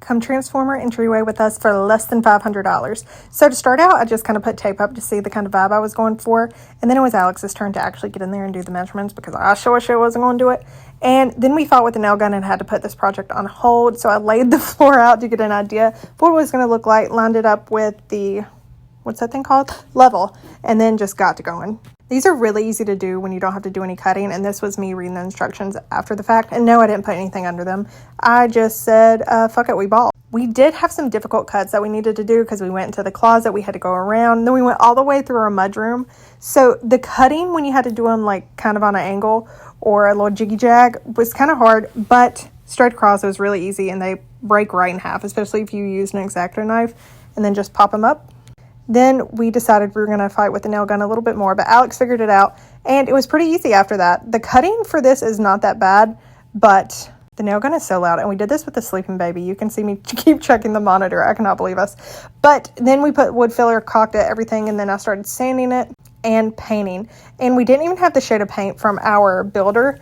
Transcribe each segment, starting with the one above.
come transform our entryway with us for less than $500. So to start out, I just kind of put tape up to see the kind of vibe I was going for. And then it was Alex's turn to actually get in there and do the measurements because I sure wasn't going to do it. And then we fought with the nail gun and had to put this project on hold. So I laid the floor out to get an idea of what it was going to look like, lined it up with the, what's that thing called? Level. And then just got to going. These are really easy to do when you don't have to do any cutting, and this was me reading the instructions after the fact, and no, I didn't put anything under them. I just said, fuck it, we ball. We did have some difficult cuts that we needed to do because we went into the closet, we had to go around, and then we went all the way through our mudroom. So the cutting, when you had to do them like kind of on an angle or a little jiggy jag, was kind of hard, but straight across it was really easy, and they break right in half, especially if you use an X-Acto knife, and then just pop them up. Then we decided we were going to fight with the nail gun a little bit more, but Alex figured it out, and it was pretty easy after that. The cutting for this is not that bad, but the nail gun is so loud, and we did this with the sleeping baby. You can see me keep checking the monitor. I cannot believe us. But then we put wood filler, caulked it, everything, and then I started sanding it and painting. And we didn't even have the shade of paint from our builder,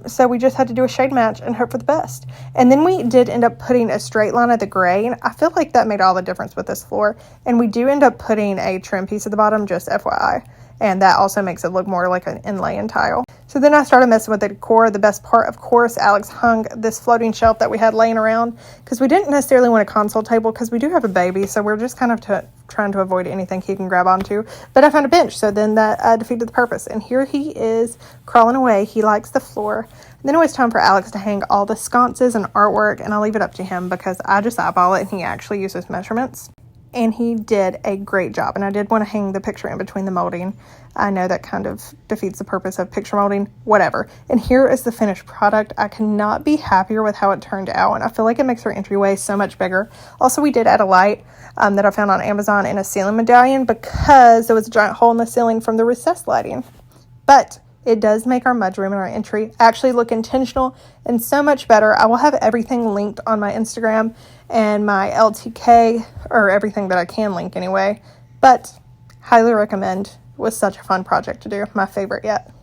so we just had to do a shade match and hope for the best. And then we did end up putting a straight line of the gray, and I feel like that made all the difference with this floor. And we do end up putting a trim piece at the bottom, just FYI, and that also makes it look more like an inlay and tile. So then I started messing with the decor. The best part, of course, Alex hung this floating shelf that we had laying around because we didn't necessarily want a console table because we do have a baby, so we're just kind of trying to avoid anything he can grab onto. But I found a bench, so then that defeated the purpose. And here he is crawling away. He likes the floor. And then it was time for Alex to hang all the sconces and artwork, and I'll leave it up to him because I just eyeball it and he actually uses measurements. And he did a great job. And I did want to hang the picture in between the molding. I know that kind of defeats the purpose of picture molding, whatever. And here is the finished product. I cannot be happier with how it turned out. And I feel like it makes our entryway so much bigger. Also, we did add a light that I found on Amazon in a ceiling medallion because there was a giant hole in the ceiling from the recessed lighting. But it does make our mudroom and our entry actually look intentional and so much better. I will have everything linked on my Instagram and my LTK, or everything that I can link anyway. But highly recommend. It was such a fun project to do. My favorite yet.